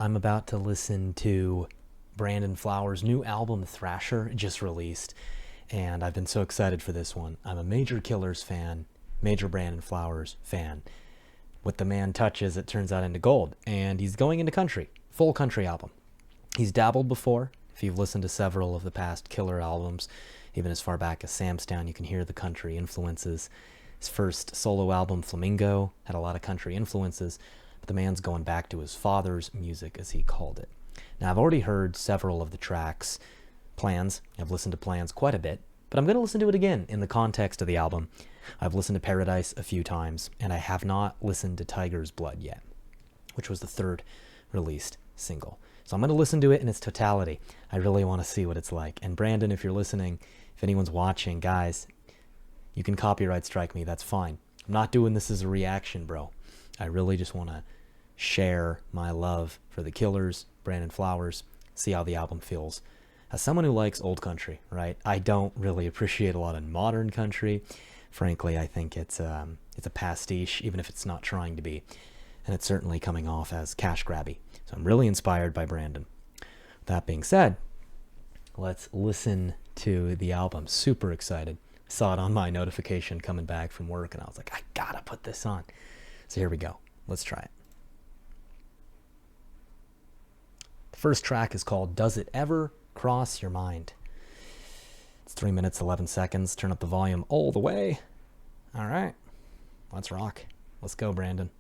I'm about to listen to Brandon Flowers' new album, Thrasher, just released, and I've been so excited for this one. I'm a major Killers fan, major Brandon Flowers fan. What the man touches, it turns out into gold, and he's going into country, full country album. He's dabbled before. If you've listened to several of the past Killer albums, even as far back as Sam's Town, you can hear the country influences. His first solo album, Flamingo, had a lot of country influences, but the man's going back to his father's music, as he called it. Now, I've already heard several of the tracks, Plans. I've listened to Plans quite a bit, but I'm going to listen to it again in the context of the album. I've listened to Paradise a few times, and I have not listened to Tiger's Blood yet, which was the third released single. So I'm going to listen to it in its totality. I really want to see what it's like. And Brandon, if you're listening, if anyone's watching, guys, you can copyright strike me. That's fine. I'm not doing this as a reaction, bro. I really just want to share my love for the Killers, Brandon Flowers, see how the album feels. As someone who likes old country, right? I don't really appreciate a lot of modern country. Frankly, I think it's a pastiche, even if it's not trying to be. And it's certainly coming off as cash grabby. So I'm really inspired by Brandon. That being said, let's listen to the album. Super excited. Saw it on my notification coming back from work, and I was like, I gotta put this on. So here we go. Let's try it. The first track is called Does It Ever Cross Your Mind? It's 3 minutes, 11 seconds. Turn up the volume all the way. All right. Let's rock. Let's go, Brandon.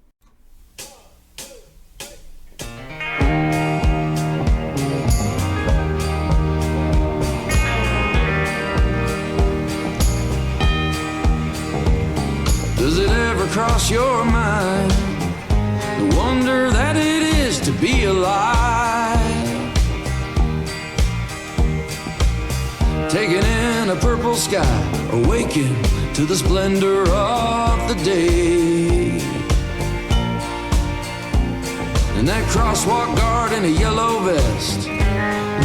Does it ever cross your mind the wonder that it is to be alive? Taking in a purple sky, awaken to the splendor of the day. And that crosswalk guard in a yellow vest,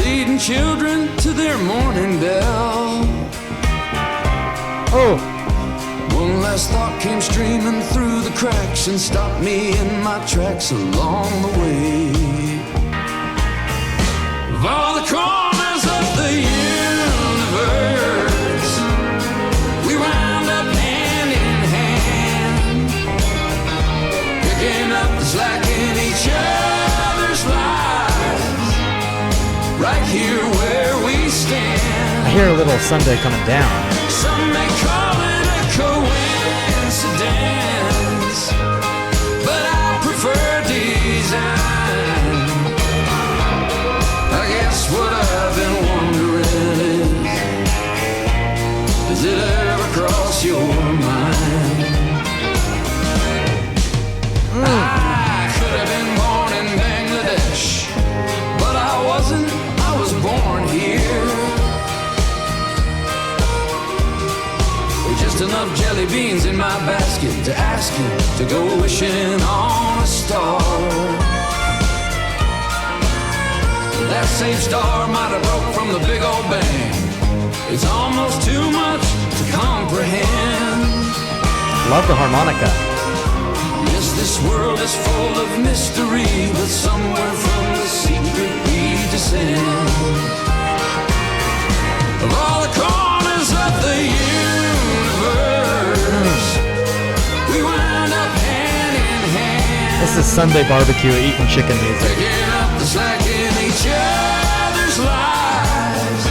leading children to their morning bell. Oh! One last thought came streaming through the cracks and stopped me in my tracks along the way. Of all the corners of the universe, we wound up hand in hand, picking up the slack in each other's lives, right here where we stand. I hear a little Sunday coming down. Some may call it coincidence, but I prefer design. I guess what I've been wondering is, does it ever cross your mind? I could have been born in Bangladesh, but I wasn't. I was born here. Just enough jelly beans in my basket to ask you to go wishing on a star. That same star might have broke from the big old bang. It's almost too much to comprehend. Love the harmonica. Yes, this world is full of mystery, but somewhere from the secret we descend. Of all the corners of the universe, we wind up hand in hand. This is Sunday barbecue eating chicken music. Picking up the slack in each other's lives,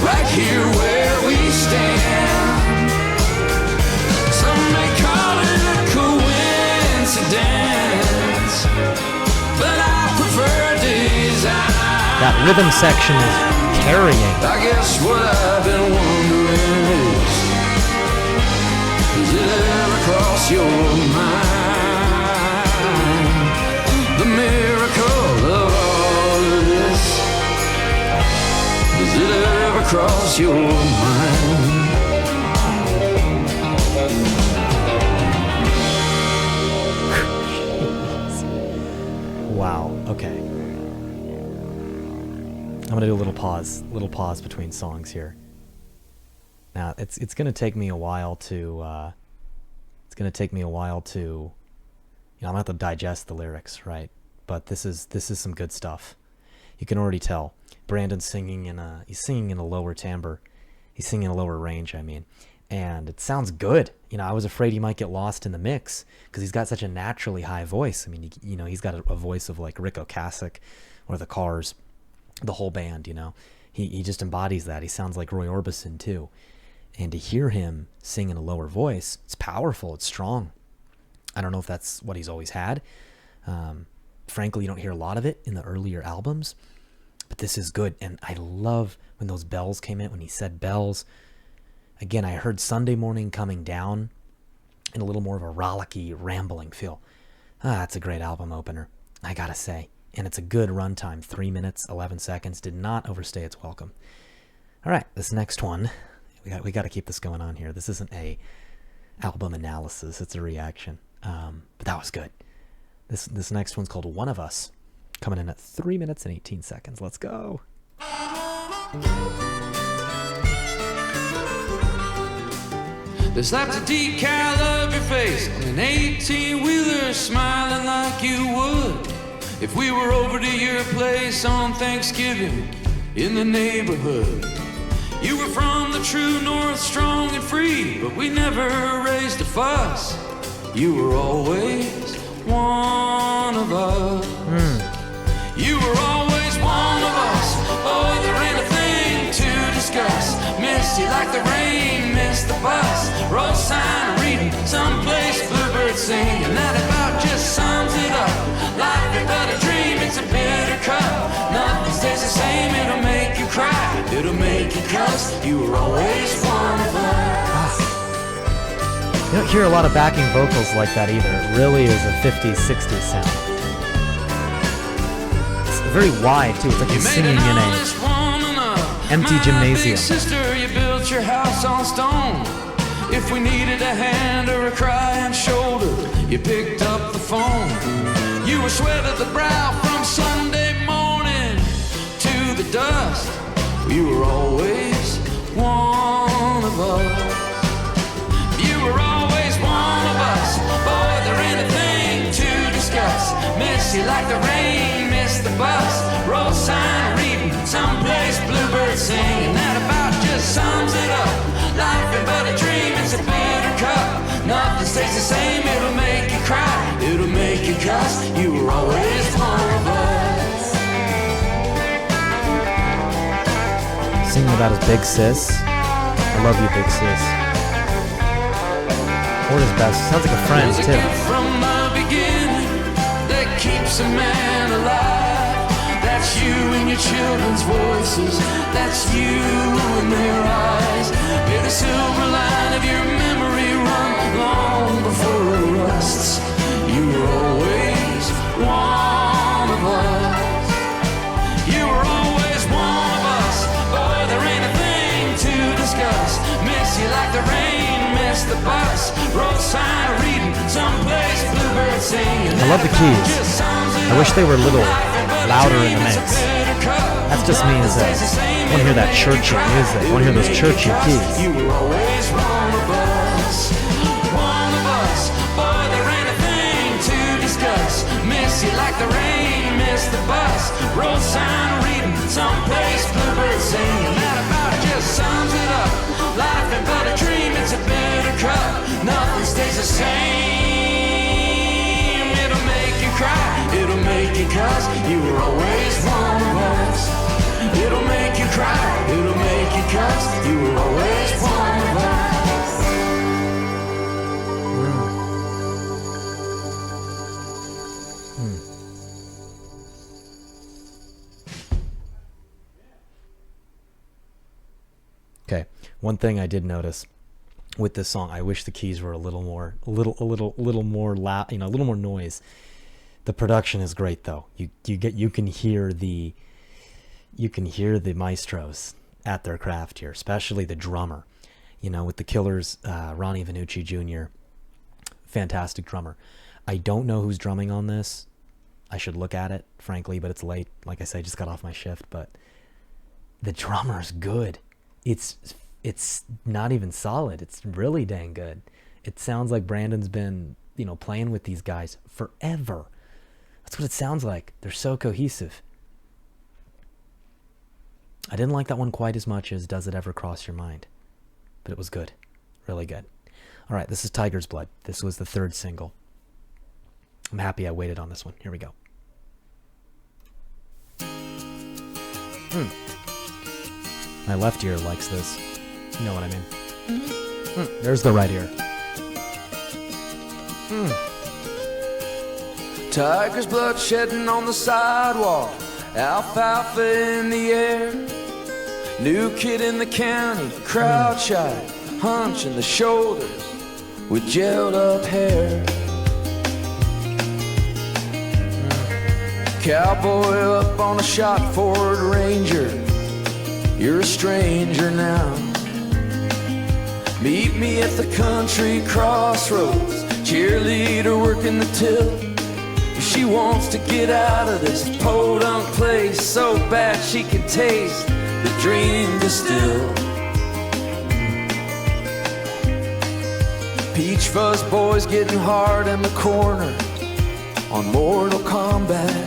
right here where we stand. Some may call it a coincidence, but I prefer design. That rhythm section is carrying. I guess what I've been wondering is, does it ever cross your mind? The miracle of all of this. Does it ever cross your mind? Wow. Okay. I'm gonna do a little pause between songs here. Now it's gonna take me a while to I'm gonna have to digest the lyrics, right? but this is some good stuff. You can already tell Brandon's singing in a lower timbre. He's singing in a lower range, I mean. And it sounds good. I was afraid he might get lost in the mix because he's got such a naturally high voice. I mean, he's got a voice of like Rick Ocasek or the Cars, the whole band, He just embodies that. He sounds like Roy Orbison too. And to hear him sing in a lower voice, it's powerful, it's strong. I don't know if that's what he's always had. Frankly, you don't hear a lot of it in the earlier albums, but this is good. And I love when those bells came in, when he said bells. Again, I heard Sunday Morning Coming Down in a little more of a rollicky, rambling feel. That's a great album opener, I gotta say. And it's a good runtime, 3 minutes, 11 seconds. Did not overstay its welcome. All right, this next one, we got to keep this going on here. This isn't a album analysis, it's a reaction. But that was good. This next one's called One of Us, coming in at 3 minutes and 18 seconds. Let's go. They slapped a decal of your face on an 18-wheeler, smiling like you would if we were over to your place on Thanksgiving in the neighborhood. You were from the true north, strong and free, but we never raised a fuss. You were always one of us. You were always one of us. Oh, there ain't a thing to discuss. Missed you like the rain, missed the bus. Road sign reading, someplace bluebird singing. That about just sums it up. Life ain't but a dream, it's a bitter cup. Nothing stays the same, it'll make you cry. It'll make you cuss. You were always one of us. You don't hear a lot of backing vocals like that either. It really is a 50s, 60s sound. It's very wide too. It's like he's singing in a empty gymnasium. Sister, you built your house on stone. If we needed a hand or a crying shoulder, you picked up the phone. You were sweat at the brow from Sunday morning to the dust. You were always one of us. You were always one of us. Boy, there ain't a thing to discuss. Miss you like the rain, miss the bus. Road sign reading, someplace bluebird singing. That about just sums it up. Life ain't but a dream, it's a bitter cup. Nothing stays the same, it'll make you cry. It'll make you cuss. You were always one of us. Singing about his big sis. I love you, big sis. Or his best. Sounds like a friend too. From the beginning that keeps a man alive. That's you in your children's voices. That's you in their eyes. May the silver line of your memory run long before it rusts. You were always one of us. You were always one of us. Boy, there ain't a thing to discuss. Miss you like the rain, miss the bus. Road sign reading, someplace bluebird singing. I love the keys. I wish they were a little louder in the mix. That's just me as I want to hear that churchy music. I want to hear those churchy keys. You were always one of us. One of us. Boy, there ain't a thing to discuss. Miss you like the rain, miss the bus. Road sign reading, someplace bluebird singing. That about just sums it up. Life ain't but a dream, it's a bitter cup. Nothing stays the same. It'll make you cry, it'll make you cuss. You were always one of us. It'll make you cry, it'll make you cuss. You were always one of us. Okay, one thing I did notice with this song, I wish the keys were a little more loud, a little more noise. The production is great though. You can hear the maestros at their craft here, especially the drummer. With the Killers, Ronnie Vannucci Jr., fantastic drummer. I don't know who's drumming on this. I should look at it, frankly, but it's late. Like I said, I just got off my shift, but the drummer's good. It's not even solid. It's really dang good. It sounds like Brandon's been, playing with these guys forever. That's what it sounds like. They're so cohesive. I didn't like that one quite as much as Does It Ever Cross Your Mind, but it was good. Really good. All right, this is Tiger's Blood. This was the third single. I'm happy I waited on this one. Here we go. My left ear likes this. You know what I mean. There's the right ear. Tiger's blood shedding on the sidewalk, alfalfa in the air. New kid in the county, crowd shy, hunch in the shoulders with gelled up hair. Cowboy up on a shot Ford Ranger, you're a stranger now. Meet me at the country crossroads, cheerleader working the till. She wants to get out of this podunk place so bad she can taste the dream distilled. Peach Fuzz boys getting hard in the corner on Mortal Kombat.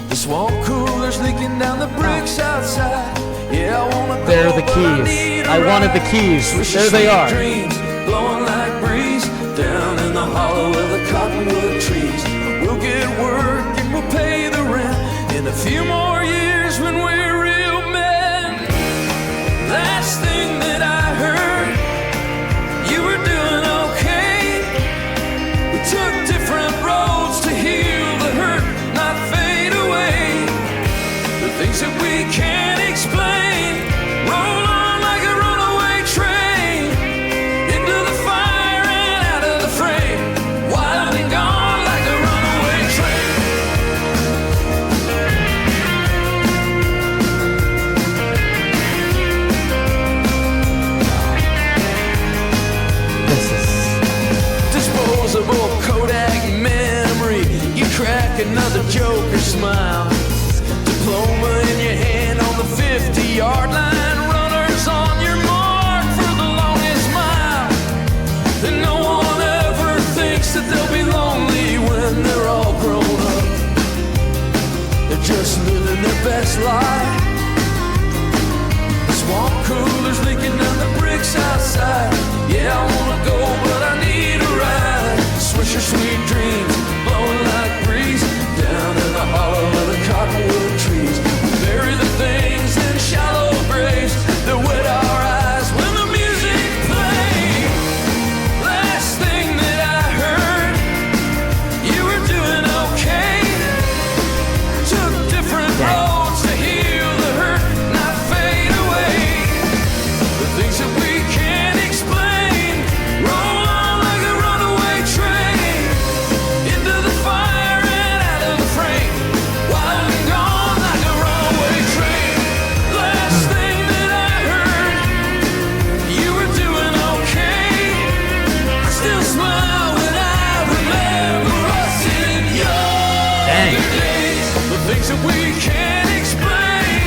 The swamp cooler's leaking down the bricks outside. Yeah, I wanna go, There are the but I keys. need a I wanted the ride. keys. Swish There they sweet are. Dreams blowing like breeze down in the hollow of the cottonwood trees. We'll get work and we'll pay the rent in a few more years when we're real men. Last thing that I heard, you were doing okay. We took different roads to heal the hurt, not fade away. The things that we can't explain roll on like a runaway train into the fire and out of the frame, wild and gone like a runaway train. This is... Disposable Kodak memory, you crack another joke or smile. Diploma in your hand on the 50-yard line, runners on your mark for the longest mile. And no one ever thinks that they'll be lonely when they're all grown up. They're just living their best life. The swamp cooler's leaking down the bricks outside. Yeah, I wanna go, but I need a ride. Swish your sweet dreams, blowing like breeze down in the hollow of the cottonwood trees. We bury the things in shallow graves that wet our eyes when the music plays. Last thing that I heard, you were doing okay. Took different roads to heal the hurt, not fade away. The things that we can't explain roll on like a runaway train into the fire and out of the frame, wild and gone like a runaway train. Last thing that I heard, you were doing okay. I still smile when I remember us in younger days. The things that we can't explain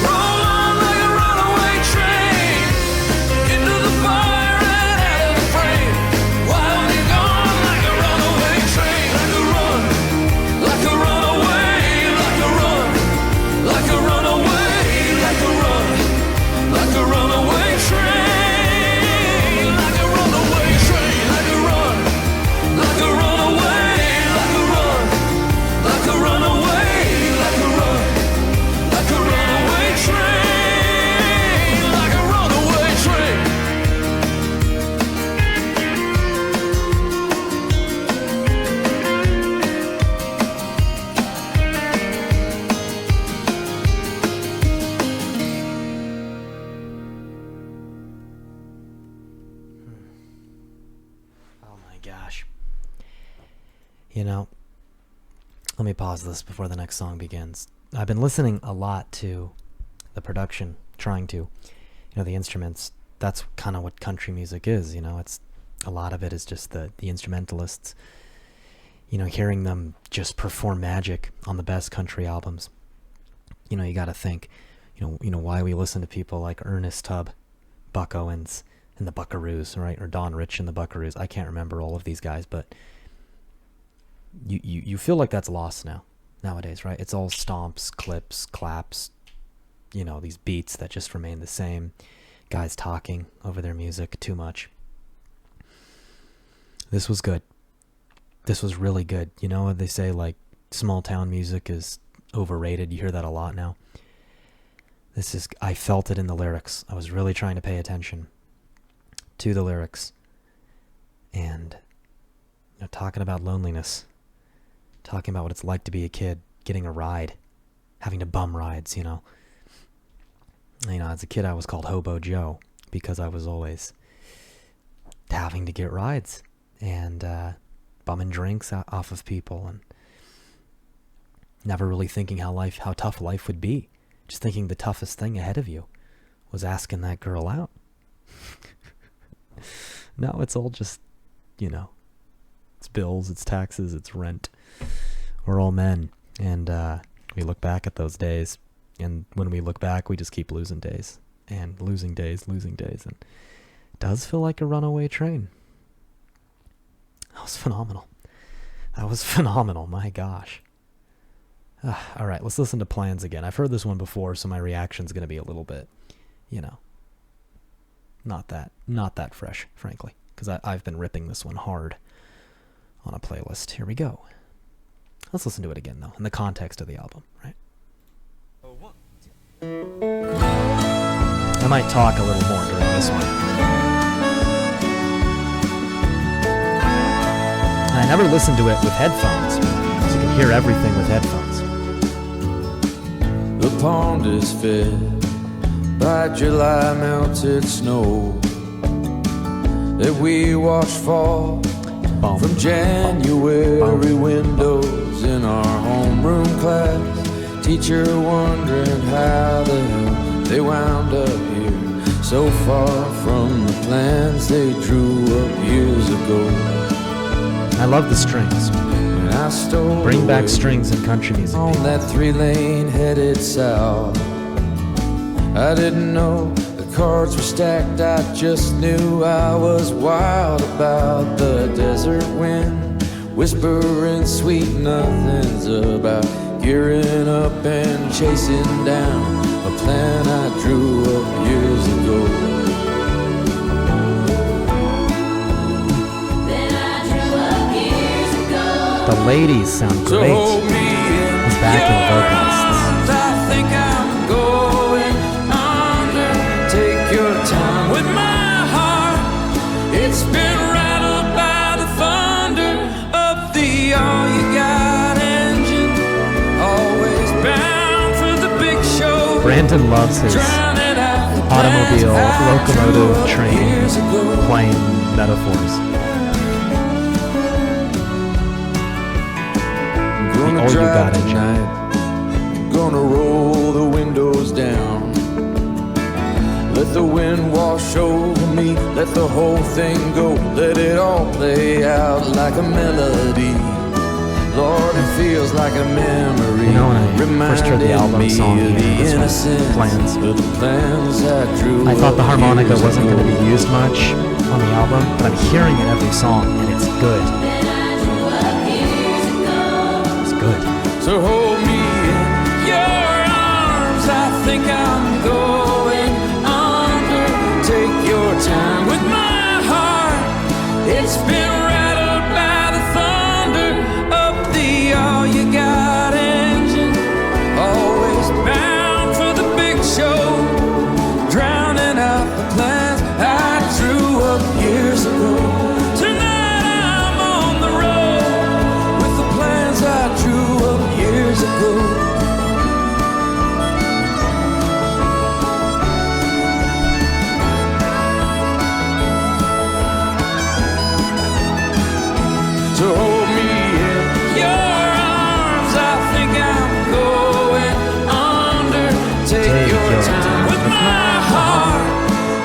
roll on like a runaway train into the fire and out of the frame, wild and gone like a runaway train. Like a run, like a runaway, like a run, like a runaway, like a run, like a runaway train, like a runaway train, like a run, like a runaway, like a run, like a runaway, like a run, like a runaway train, like a runaway train. Oh my gosh. You know, let me pause this before the next song begins. I've been listening a lot to the production, trying to, the instruments. That's kind of what country music is, it's a lot of it is just the instrumentalists, hearing them just perform magic on the best country albums. You got to think, why we listen to people like Ernest Tubb, Buck Owens, and the Buckaroos, right? Or Don Rich and the Buckaroos. I can't remember all of these guys, but you feel like that's lost nowadays, right? It's all stomps, clips, claps, these beats that just remain the same. Guys talking over their music too much. This was good. This was really good. You know what they say, like, small town music is overrated. You hear that a lot now. I felt it in the lyrics. I was really trying to pay attention to the lyrics. And talking about loneliness. Talking about what it's like to be a kid, getting a ride, having to bum rides, as a kid I was called Hobo Joe because I was always having to get rides and bumming drinks off of people and never really thinking how tough life would be. Just thinking the toughest thing ahead of you was asking that girl out. Now it's all just, it's bills, it's taxes, it's rent. We're all men, and we look back at those days, and when we look back, we just keep losing days, and losing days, and it does feel like a runaway train. That was phenomenal. My gosh. All right, let's listen to Plans again. I've heard this one before, so my reaction's going to be a little bit, not that fresh, frankly, because I've been ripping this one hard on a playlist. Here we go. Let's listen to it again, though, in the context of the album, right? I might talk a little more during this one. I never listened to it with headphones, so you can hear everything with headphones. The pond is fed by July melted snow that we watch fall from January windows in our homeroom class. Teacher wondering how the hell they wound up here, so far from the plans they drew up years ago. I love the strings. Bring back strings in country music. On that 3-lane headed south. I didn't know the cards were stacked, I just knew I was wild about the desert wind, whispering sweet nothings about gearing up and chasing down a plan I drew up years ago. The ladies sound great. His backing vocalists. I think I'm going under. Take your time with my heart. It's been rattled by the thunder of the all-you-got engine. Always bound for the big show. Brandon loves his automobile, locomotive, train, plane metaphors. Gonna drive tonight, gonna roll the windows down. Let the wind wash over me, let the whole thing go. Let it all play out like a melody. Lord, it feels like a memory. When I first heard the album song here, this one, Plans, I thought the harmonica wasn't going to be used much on the album, but I'm hearing it every song, and it's good. So hold me in your arms, I think I'm going under. Take your time with my heart. It's been rattled by the thunder of the all-you-got engine. Always bound for the big show, drowning out the plans I drew up years ago. So hold me in your arms, I think I'm going under. Take your time with my heart.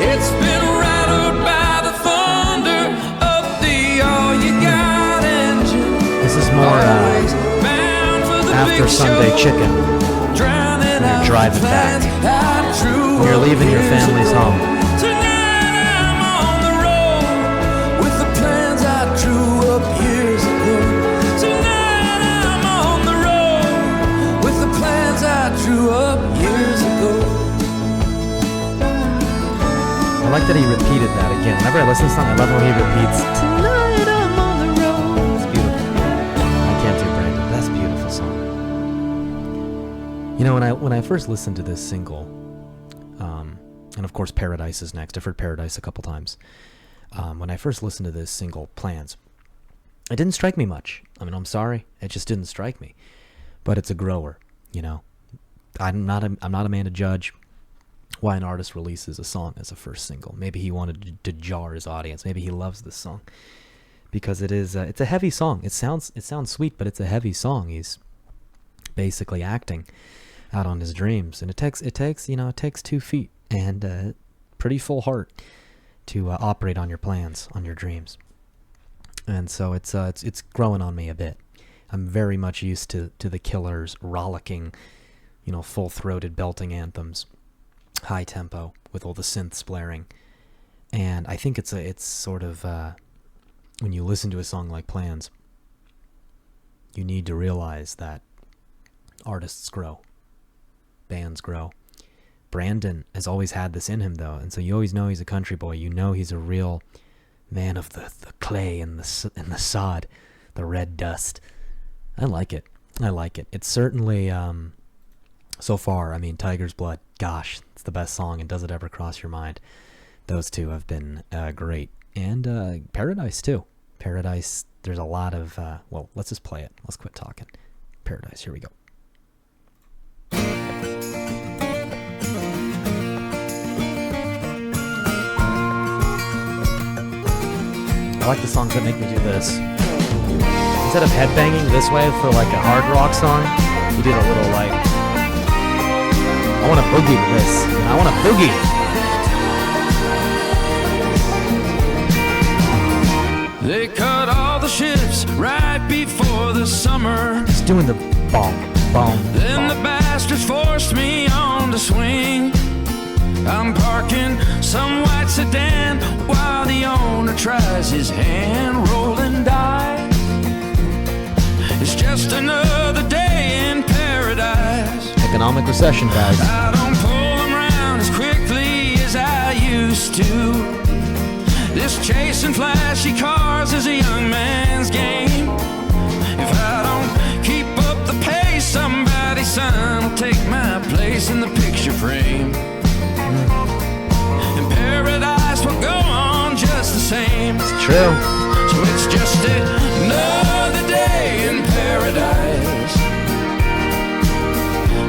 It's been rattled by the thunder of the all-you-got engine. This is more after Sunday chicken. When you're driving back, when you're leaving your family's home. Tonight that he repeated that again. Whenever I listen to the song, I love when he repeats, "Tonight I'm on the road." It's beautiful. I can't do Brandon. That's a beautiful song. You know, when I first listened to this single, and of course Paradise is next. I've heard Paradise a couple times. When I first listened to this single, Plans, it didn't strike me much. I mean, I'm sorry, it just didn't strike me. But it's a grower, you know. I'm not a man to judge why an artist releases a song as a first single. Maybe he wanted to jar his audience. Maybe he loves this song because it's a heavy song. It sounds sweet, but it's a heavy song. He's basically acting out on his dreams, and it takes 2 feet and a pretty full heart to operate on your plans, on your dreams. And so it's growing on me a bit. I'm very much used to the Killers' rollicking, full-throated belting anthems, high tempo with all the synths blaring. And I think it's sort of when you listen to a song like Plans, you need to realize that artists grow, bands grow. Brandon has always had this in him, though, and so you always know he's a country boy. You know he's a real man of the clay and the sod, the red dust. I like it. It's certainly, so far, I mean, Tiger's Blood, gosh, it's the best song, and Does It Ever Cross Your Mind? Those two have been great. And Paradise, too. Paradise, there's a lot of, well, let's just play it. Let's quit talking. Paradise, here we go. I like the songs that make me do this. Instead of headbanging this way for like a hard rock song, you did a little like, I want to boogie to this. I want to boogie. They cut all the shifts right before the summer. It's doing the bomb. Then the bastards forced me on to swing. I'm parking some white sedan while the owner tries his hand, rolling dice. It's just another day in paradise. Economic recession, guys. I don't pull them around as quickly as I used to. This chasing flashy cars is a young man's game. If I don't keep up the pace, somebody's son will take my place in the picture frame. And paradise will go on just the same. It's true. So it's just another day in paradise.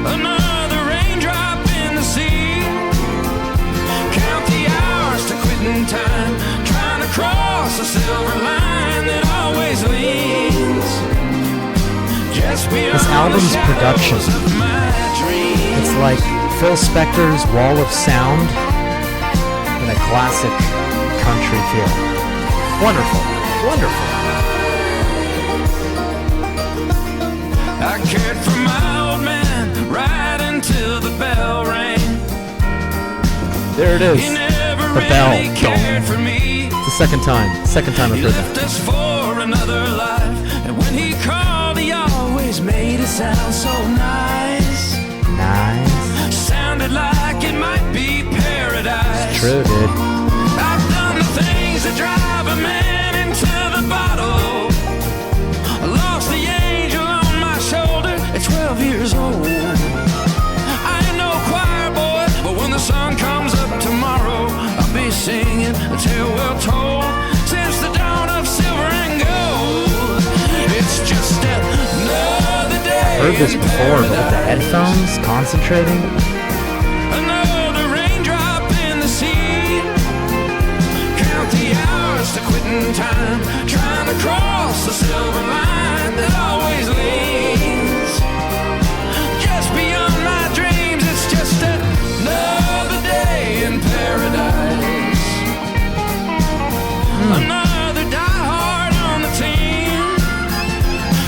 Another raindrop in the sea. Count the hours to quitting time. Trying to cross a silver line that always leads just beyond this album's production. of my dreams. It's like Phil Spector's Wall of Sound in a classic country feel. Wonderful. I cared for my old man right until the bell rang. There it is. He never The bell. really cared for me. It's the second time I've He heard left that. us for another life, and when he called, he always made it sound so nice. Nice. Sounded like it might be paradise. True, dude. I've done the things that drive a man into the bottle. I lost the angel on my shoulder at 12 years old. I ain't no choir boy, but when the sun comes up tomorrow, I'll be singing a tale well told since the dawn of silver and gold. It's just another day. Heard this in before, but with the paradise. headphones, concentrating. Another raindrop in the sea. Count the hours to quitting time. Trying to cross the silver line that always leads just beyond my dreams. It's just another day in paradise. Another diehard on the team.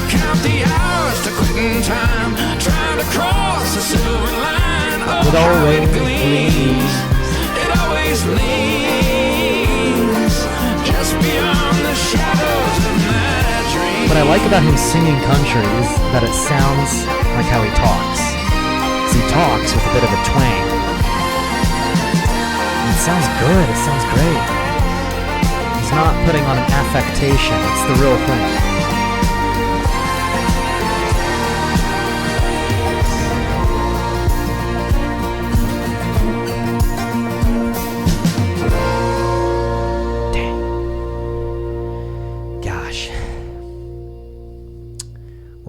Count the hours to quitting time. Trying to cross the silver line. It always gleams. It always leans just beyond the shadows of my dreams. What I like about him singing country is that it sounds like how he talks. 'Cause he talks with a bit of a twang. It sounds good. It sounds great. He's not putting on an affectation. It's the real thing.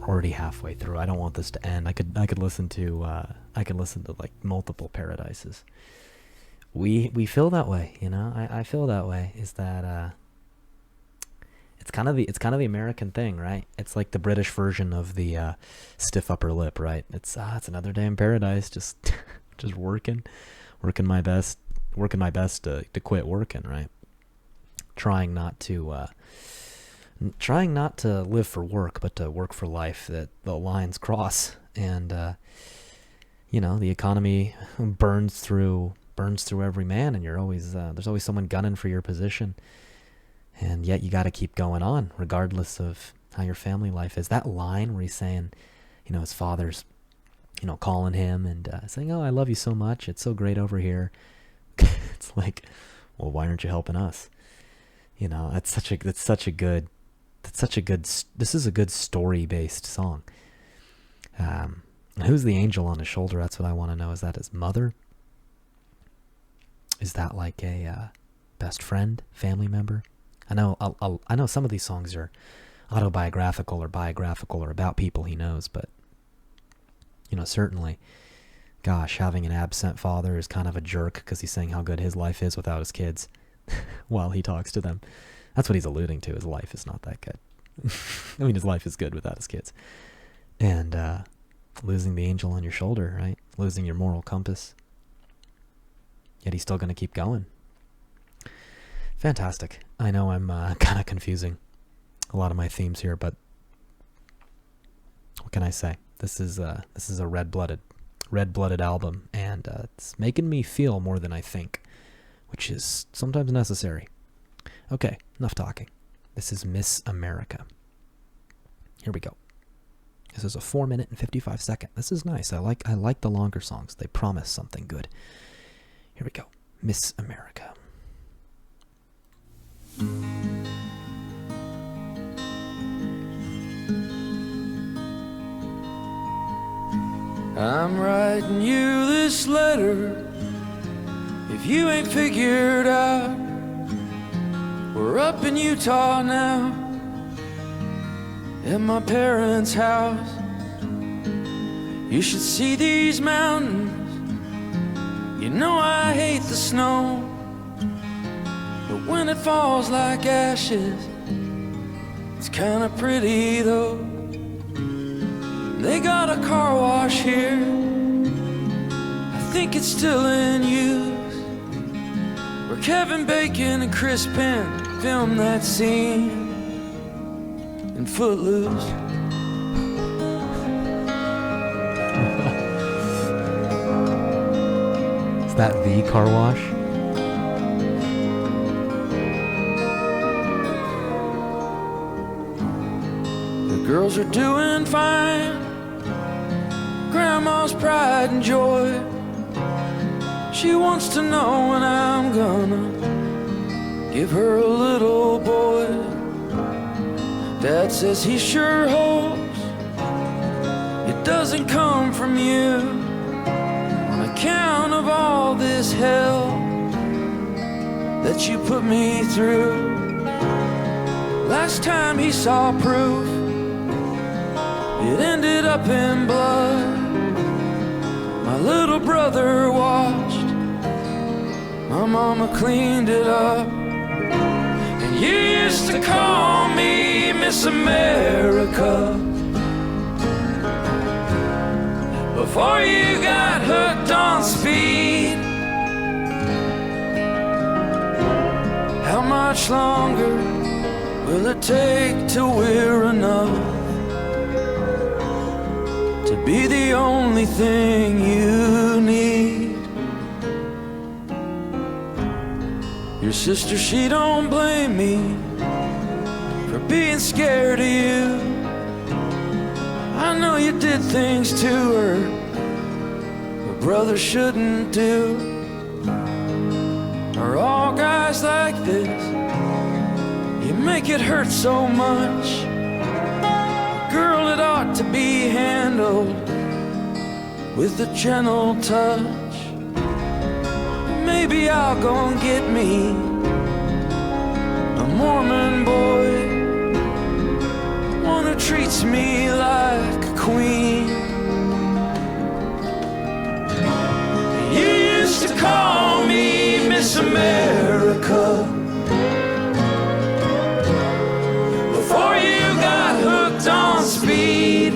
Already halfway through. I don't want this to end. I could listen to like multiple Paradises. We feel that way, you know. I feel that way. Is that it's kind of the American thing, right? It's like the British version of the stiff upper lip, right? It's another day in paradise. Just working my best to quit working, right? Trying not to live for work, but to work for life. That the lines cross, and the economy burns through every man, and you're always there's always someone gunning for your position, and yet you got to keep going on, regardless of how your family life is. That line where he's saying, his father's, calling him and saying, "Oh, I love you so much. It's so great over here." It's like, well, why aren't you helping us? This is a good story-based song. Who's the angel on his shoulder? That's what I want to know. Is that his mother? Is that like a best friend, family member? I know some of these songs are autobiographical or biographical or about people he knows, but certainly, gosh, having an absent father is kind of a jerk because he's saying how good his life is without his kids while he talks to them. That's what he's alluding to. His life is not that good. I mean, his life is good without his kids. And losing the angel on your shoulder, right? Losing your moral compass. Yet he's still going to keep going. Fantastic. I know I'm kind of confusing a lot of my themes here, but what can I say? This is a red-blooded album, and it's making me feel more than I think, which is sometimes necessary. Okay, enough talking. This is Miss America. Here we go. This is a 4-minute and 55-second. This is nice. I like the longer songs. They promise something good. Here we go. Miss America. I'm writing you this letter. If you ain't figured out, we're up in Utah now, at my parents' house. You should see these mountains. You know I hate the snow, but when it falls like ashes, it's kinda pretty though. They got a car wash here, I think it's still in use, where Kevin Bacon and Chris Penn filmed that scene in Footloose. Is that the car wash? The girls are doing fine, Grandma's pride and joy. She wants to know when I'm gonna give her a little boy. Dad says he sure hopes it doesn't come from you, on account of all this hell that you put me through. Last time he saw proof, it ended up in blood. My little brother watched, my mama cleaned it up. And you used to call me Miss America before you got hooked on speed. How much longer will it take till we're enough to be the only thing you need? Your sister, she don't blame me for being scared of you. I know you did things to her a brother shouldn't do. are all guys like this. You make it hurt so much. Girl, it ought to be handled with a gentle touch. Maybe I'll go and get me a Mormon boy, one who treats me like a queen. You used to call me Miss America before you got hooked on speed.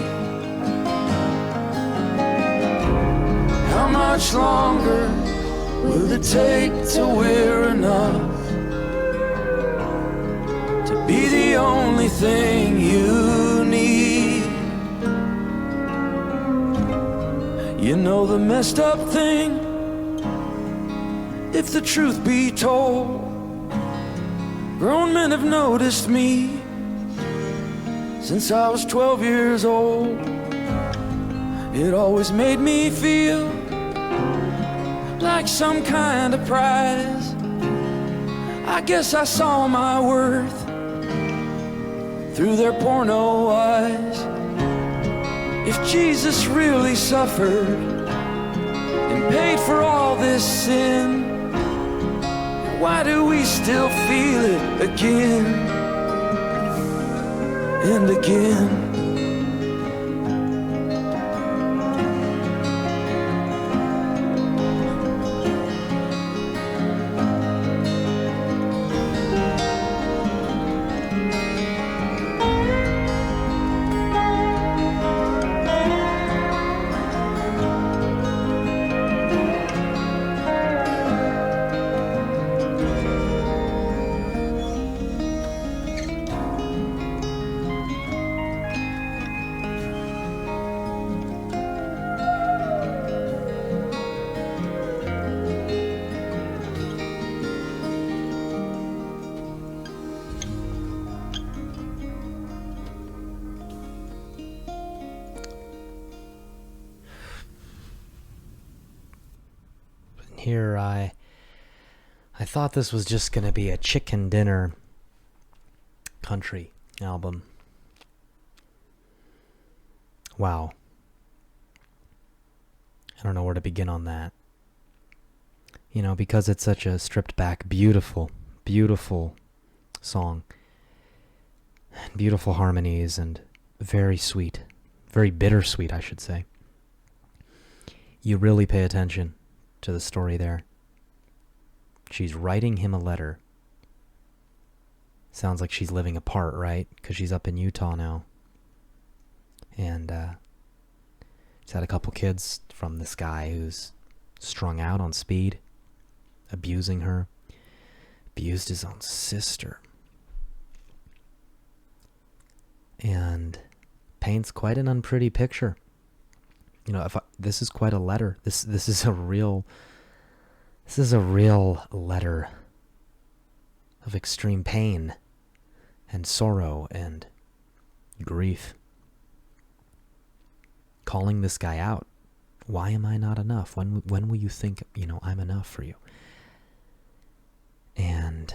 How much longer will it take till we're enough to be the only thing you need? You know the messed up thing, if the truth be told, grown men have noticed me since I was 12 years old. It always made me feel like some kind of prize. I guess I saw my worth through their porno eyes. If Jesus really suffered and paid for all this sin, why do we still feel it again and again? Here I thought this was just gonna be a chicken dinner country album. Wow. I don't know where to begin on that. You know, because it's such a stripped back, beautiful, beautiful song. Beautiful harmonies and very sweet. Very bittersweet, I should say. You really pay attention to the story there. She's writing him a letter. Sounds like she's living apart, right? Because she's up in Utah now. And she's had a couple kids from this guy who's strung out on speed, abusing her, abused his own sister, and paints quite an unpretty picture. You know, this is quite a letter. This is a real letter of extreme pain and sorrow and grief. Calling this guy out. Why am I not enough? When will you think, I'm enough for you? And,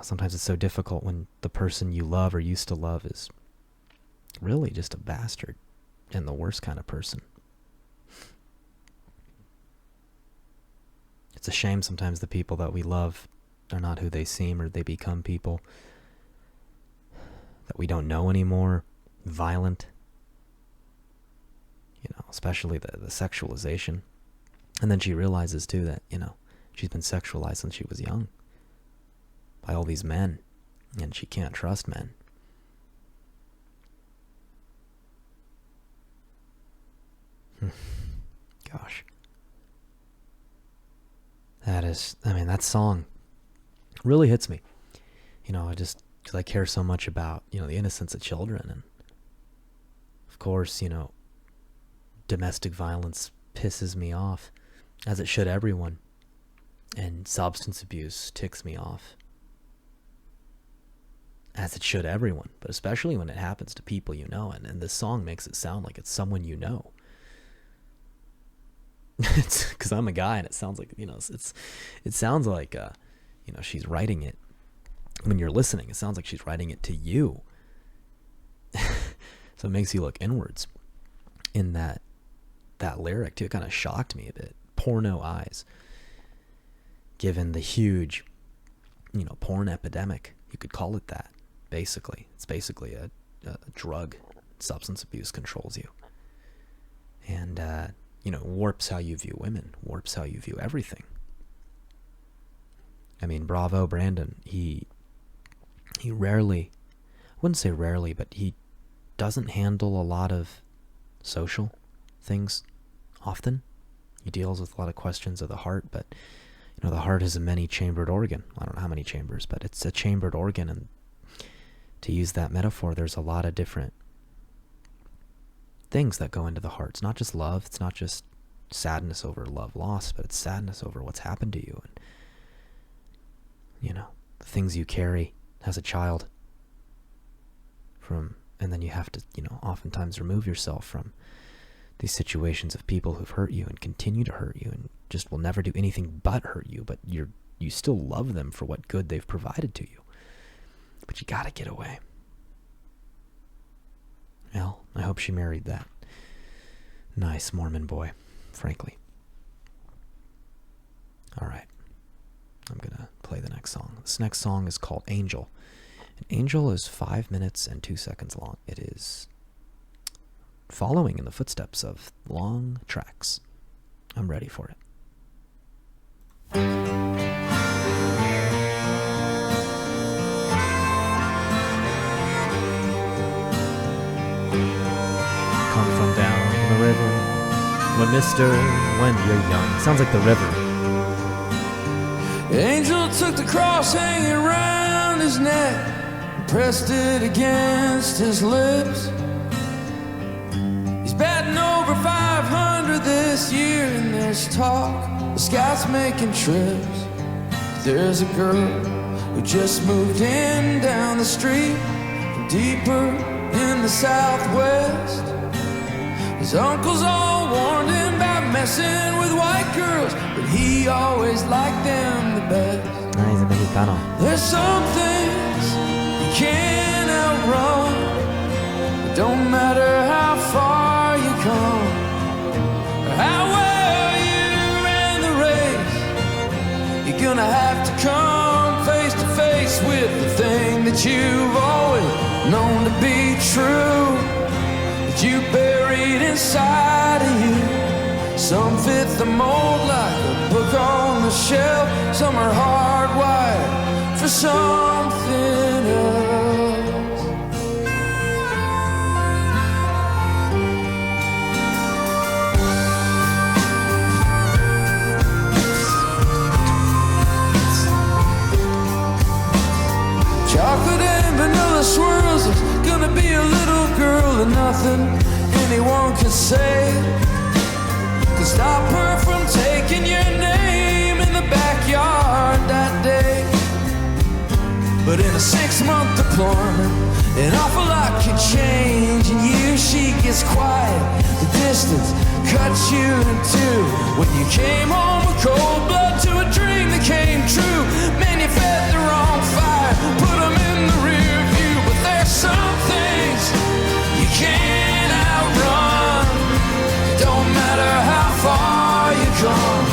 sometimes it's so difficult when the person you love or used to love is really just a bastard and the worst kind of person. It's a shame sometimes the people that we love are not who they seem, or they become people that we don't know anymore, violent, especially the sexualization. And then she realizes too that, she's been sexualized since she was young by all these men, and she can't trust men. Gosh. That song really hits me. Because I care so much about, the innocence of children. And of course, domestic violence pisses me off, as it should everyone. And substance abuse ticks me off, as it should everyone. But especially when it happens to people you know. And this song makes it sound like it's someone you know. It's because I'm a guy, and it sounds like, it sounds like she's writing it. When you're listening, it sounds like she's writing it to you. So it makes you look inwards in that lyric too. It kind of shocked me a bit. Porno eyes. Given the huge, porn epidemic, you could call it that. Basically, it's basically a drug. Substance abuse controls you, and warps how you view women, warps how you view everything. I mean, bravo, Brandon. He rarely, I wouldn't say rarely, but he doesn't handle a lot of social things often. He deals with a lot of questions of the heart, but the heart is a many-chambered organ. I don't know how many chambers, but it's a chambered organ, and to use that metaphor, there's a lot of different things that go into the heart. It's not just love. It's not just sadness over love lost, but it's sadness over what's happened to you, and the things you carry as a child and then you have to, oftentimes remove yourself from these situations of people who've hurt you and continue to hurt you and just will never do anything but hurt you, but you still love them for what good they've provided to you. But you gotta get away. Well, I hope she married that nice Mormon boy, frankly. Alright. I'm gonna play the next song. This next song is called Angel. And Angel is 5 minutes and 2 seconds long. It is following in the footsteps of long tracks. I'm ready for it. Come from down the river, when you're young. Sounds like the river. Angel took the cross hanging around his neck, pressed it against his lips. He's batting over 500 this year, and there's talk the scouts making trips. There's a girl who just moved in down the street from deeper in the Southwest. His uncles all warned him about messing with white girls, but he always liked them the best. He's a Mexicano. There's some things you can't outrun. It don't matter how far you come or how well you ran the race. You're gonna have to come face to face with the thing that you've always known to be true, that you buried inside of you. Some fit the mold like a book on the shelf. Some are hardwired for something else. Chocolate and vanilla swirls. There's gonna be a little girl and nothing anyone can say could stop her from taking your name in the backyard that day. But in a 6-month deployment, an awful lot can change. In years she gets quiet, the distance cuts you in two. When you came home with cold blood to a dream that came true, man, you fed the wrong fire, put them in the rear view. But there's some things you can't outrun. Don't matter how far you come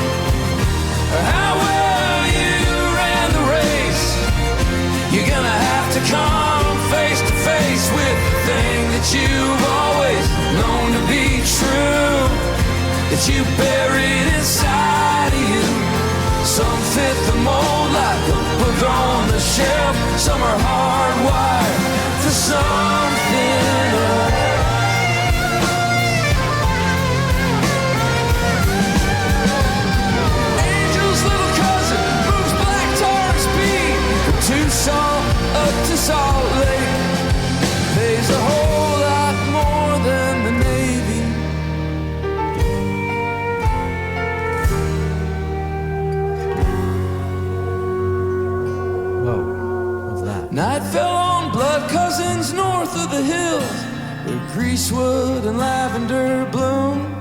or how well you ran the race. You're gonna have to come face to face with the thing that you've always known to be true, that you buried inside of you. Some fit the mold like a book on the shelf. Some are hardwired for something else. Tucson up to Salt Lake, pays a whole lot more than the Navy. Whoa, what's that? Night fell on blood cousins north of the hills, where greasewood and lavender bloom.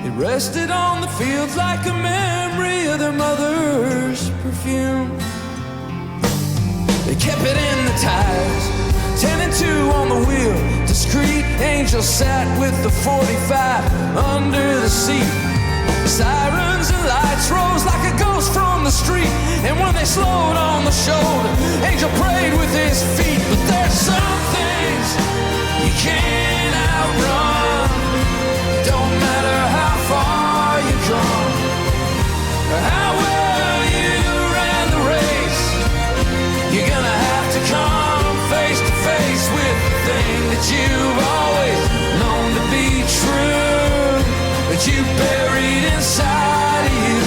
It rested on the fields like a memory of their mother's perfume. They kept it in the tires, 10 and 2 on the wheel. Discreet angel sat with the 45 under the seat. Sirens and lights rose like a ghost from the street. And when they slowed on the shoulder, angel prayed with his feet. But there's some things you can't outrun. Don't matter how far you come, or how well you ran the race. You're gonna have to come face to face with the thing that you've always known to be true, that you buried inside of you.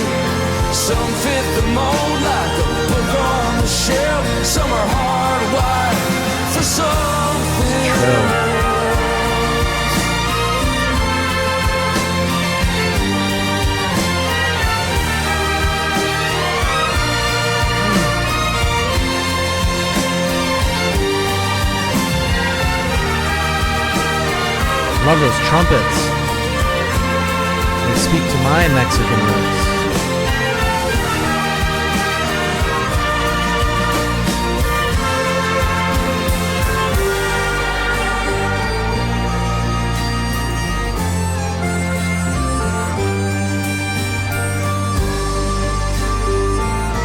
Some fit the mold like a book on the shelf. Some are hardwired for something else. Love those trumpets. They speak to my Mexican roots.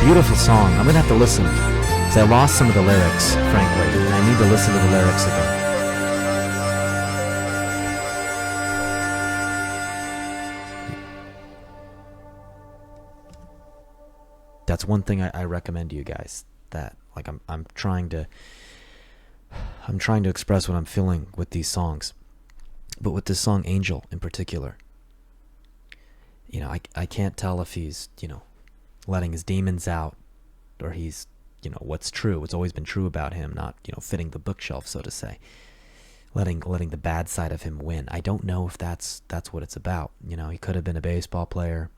Beautiful song. I'm gonna have to listen because I lost some of the lyrics, frankly, and I need to listen to the lyrics again. That's one thing I recommend to you guys, that like I'm trying to express what I'm feeling with these songs, but with this song Angel in particular, you know, I can't tell if he's, you know, letting his demons out, or he's, you know, what's true, what's always been true about him, not, you know, fitting the bookshelf, so to say, letting the bad side of him win. I don't know if that's what it's about. You know, he could have been a baseball player,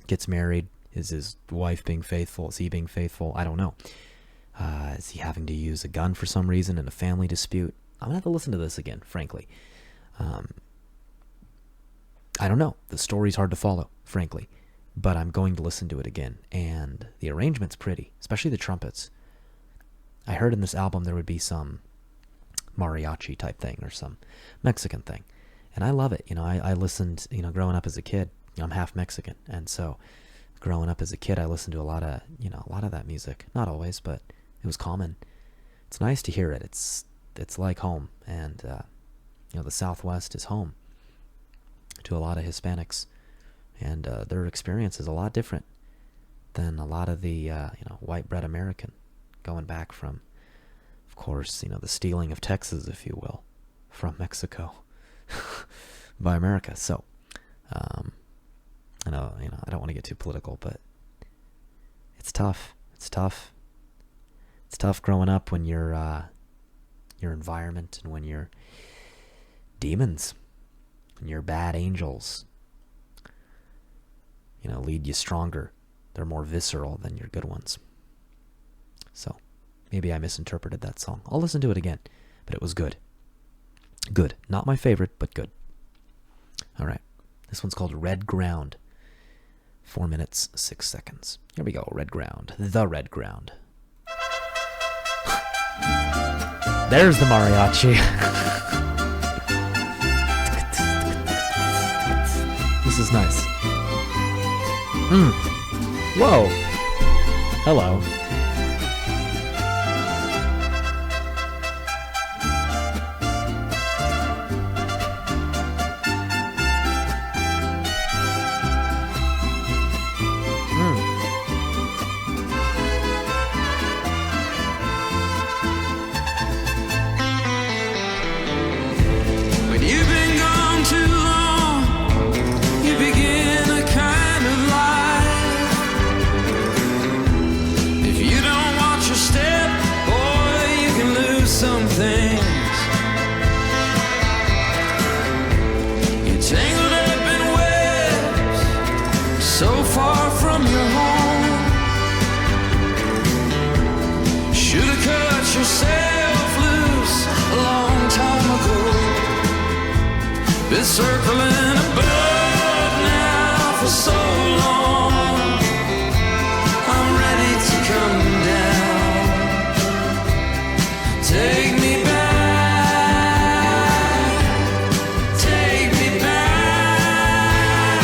gets married. Is his wife being faithful? Is he being faithful? I don't know. Is he having to use a gun for some reason in a family dispute? I'm going to have to listen to this again, frankly. I don't know. The story's hard to follow, frankly. But I'm going to listen to it again. And the arrangement's pretty, especially the trumpets. I heard in this album there would be some mariachi type thing or some Mexican thing. And I love it. You know, I listened, you know, growing up as a kid. You know, I'm half Mexican. And so growing up as a kid, I listened to a lot of that music. Not always, but it was common. It's nice to hear it. It's like home, and you know, the Southwest is home to a lot of Hispanics, and their experience is a lot different than a lot of the you know, white bread American, going back from, of course, you know, the stealing of Texas, if you will, from Mexico by America. So I know, you know, I don't want to get too political, but it's tough. It's tough. It's tough growing up when your environment and when your demons and your bad angels, you know, lead you stronger. They're more visceral than your good ones. So maybe I misinterpreted that song. I'll listen to it again, but it was good. Good. Not my favorite, but good. All right. This one's called Red Ground. 4 minutes, 6 seconds. Here we go, Red Ground. The Red Ground. There's the mariachi. This is nice. Whoa. Hello. Some things you're tangled up in webs so far from your home. Should've cut yourself loose a long time ago. Been circling above so long. I'm ready to come down. Take me back, take me back.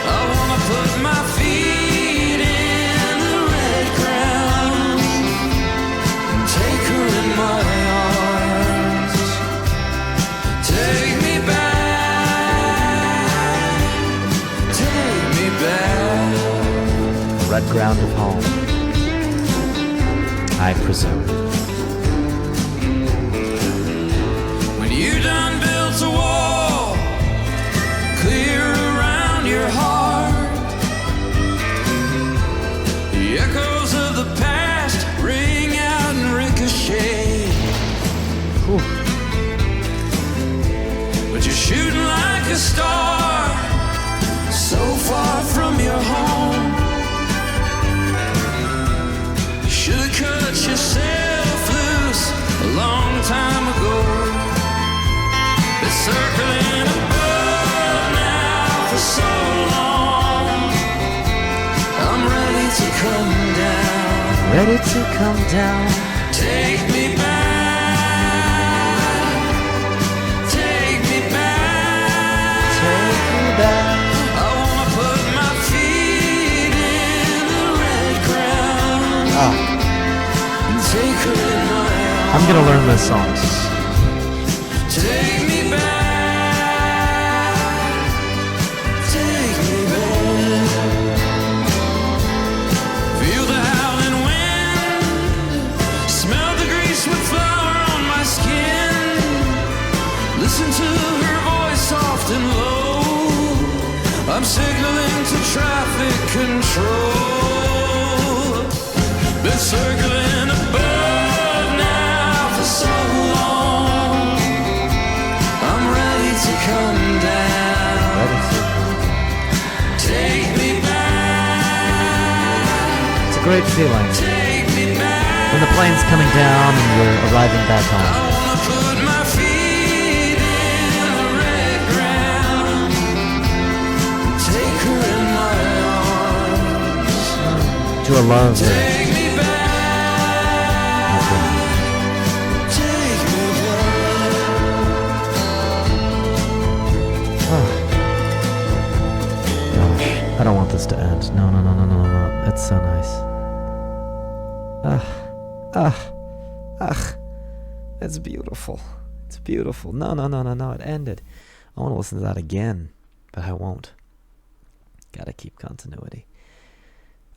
I wanna put my feet in the red ground and take her in my arms. Take me back, take me back. Red ground of home, I presume. When you done built a wall clear around your heart, the echoes of the past ring out and ricochet. Whew. But you're shooting like a star, so far from your home. You should've cut yourself loose a long time ago. Been circling above now for so long. I'm ready to come down. Ready to come down. Take me back, take me back. Take me back. I wanna put my feet in the red ground Oh, and take her in my arms. I'm gonna learn this song. Take me back, take me back. Feel the howling wind, smell the grease with flour on my skin. Listen to her voice soft and low. I'm signaling to traffic control. Been circling above now for so long. I'm ready to come down. Ready to. Take me back, It's a great feeling take me back. when the plane's coming down and we're arriving back I home. wanna put my feet in the red ground, take her in my arms. To a love that Take me back, take me back. oh. Gosh, I don't want this to end. No, no, no, no, no, no. It's so nice. It's beautiful. It's beautiful. No, no, no, no, no. It ended. I want to listen to that again, but I won't. Gotta keep continuity.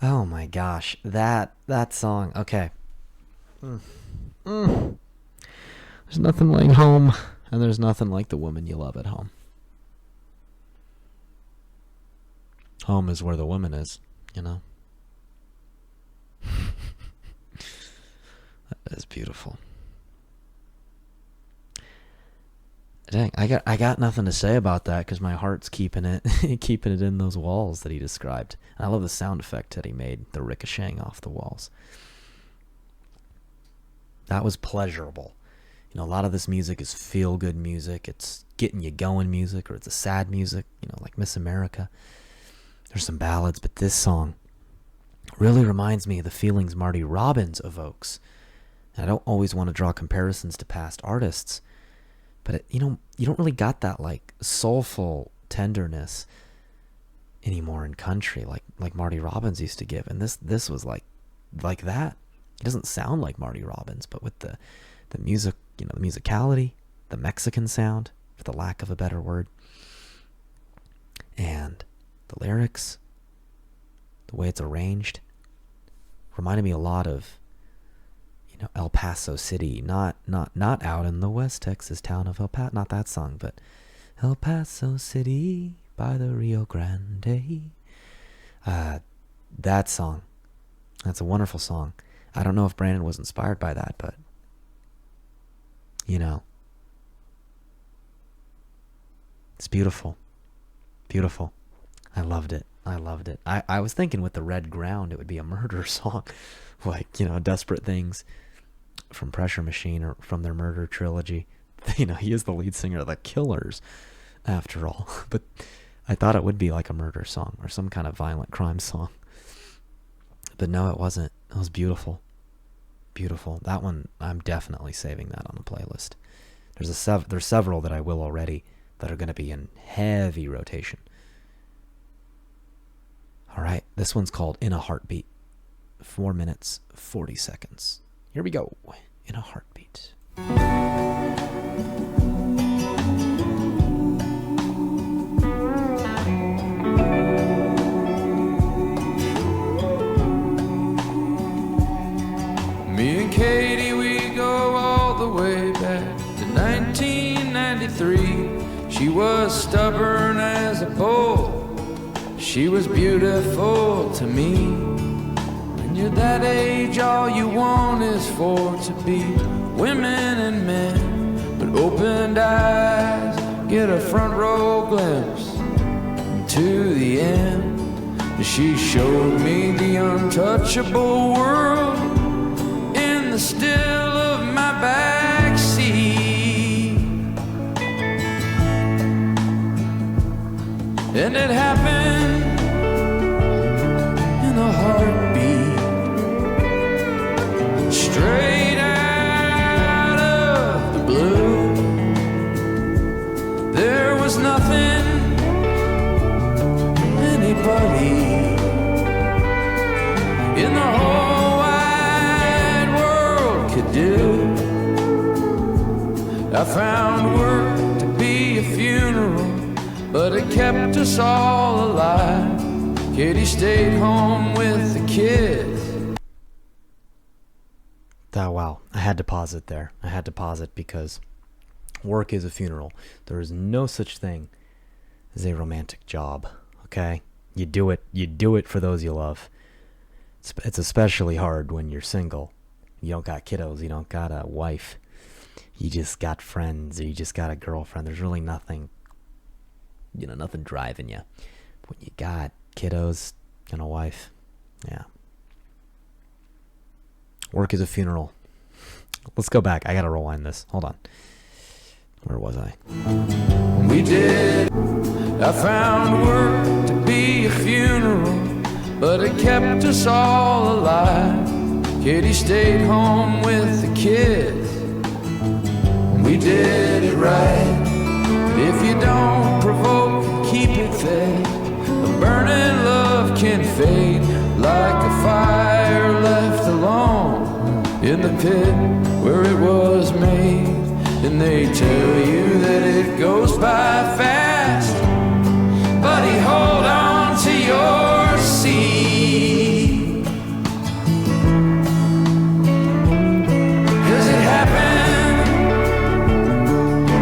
Oh my gosh, that song. Okay. There's nothing like home, and there's nothing like the woman you love at home. Home is where the woman is, you know. That is beautiful. Dang, I got nothing to say about that because my heart's keeping it in those walls that he described. And I love the sound effect that he made, the ricocheting off the walls. That was pleasurable. You know, a lot of this music is feel-good music. It's getting you going music, or it's a sad music, you know, like Miss America. There's some ballads, but this song really reminds me of the feelings Marty Robbins evokes. And I don't always want to draw comparisons to past artists, but you know, you don't really got that like soulful tenderness anymore in country like Marty Robbins used to give. And this was like that. It doesn't sound like Marty Robbins, but with the music, you know, the musicality, the Mexican sound, for the lack of a better word, and the lyrics, the way it's arranged, reminded me a lot of, you know, El Paso City, not out in the West Texas town of El Paso, not that song, but El Paso City by the Rio Grande. That song, that's a wonderful song. I don't know if Brandon was inspired by that, but, you know, it's beautiful. Beautiful. I loved it. I was thinking with the red ground, it would be a murder song, like, you know, Desperate Things from Pressure Machine, or from their Murder trilogy. You know, he is the lead singer of the Killers, after all. But I thought it would be like a murder song or some kind of violent crime song. But no, it wasn't. It was beautiful. Beautiful. That one, I'm definitely saving that on the playlist. There's several that I will already that are going to be in heavy rotation. All right, this one's called In a Heartbeat. 4 minutes, 40 seconds. Here we go. In a Heartbeat. Me and Katie, we go all the way back to 1993. She was stubborn as a bull. She was beautiful to me. When you're that age, all you want is for to be women and men. But opened eyes get a front row glimpse to the end. She showed me the untouchable world in the still of my backseat. And it happened in a heartbeat, straight out of the blue. There was nothing anybody in the whole wide world could do. I found work to be a funeral, but it kept us all alive. Katie stayed home with the kids. Wow. I had to pause it there. I had to pause it because work is a funeral. There is no such thing as a romantic job, okay? You do it for those you love. It's especially hard when you're single. You don't got kiddos, you don't got a wife. You just got friends, or you just got a girlfriend. There's really nothing, nothing driving you. But when you got kiddos and a wife, yeah. Work is a funeral. Let's go back. I gotta rewind this. Hold on. Where was I? We did. I found work to be a funeral, but it kept us all alive. Katie stayed home with the kids. We did it right. If you don't provoke, keep it fed. A burning love can fade like a fire left alone in the pit where it was made. And they tell you that it goes by fast. Buddy, hold on to your seat, 'cause it happened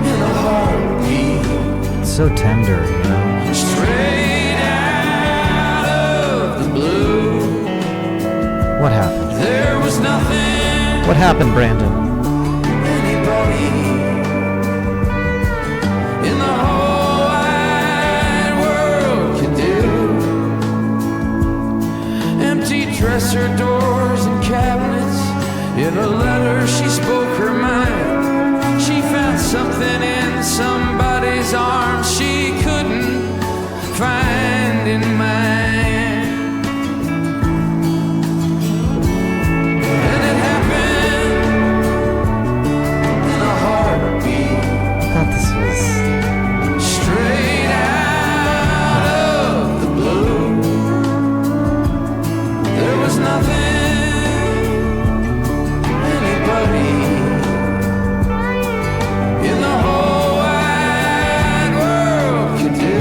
in a heartbeat. It's so tender, Straight out of the blue. What happened? There was nothing What happened, Brandon? anybody in the whole wide world could do. Empty dresser doors and cabinets. In a letter she spoke her mind. She found something in somebody's arms she couldn't find in mine. And it happened in a heartbeat. I thought this was... Straight out of the blue. There was nothing anybody in the whole wide world could do.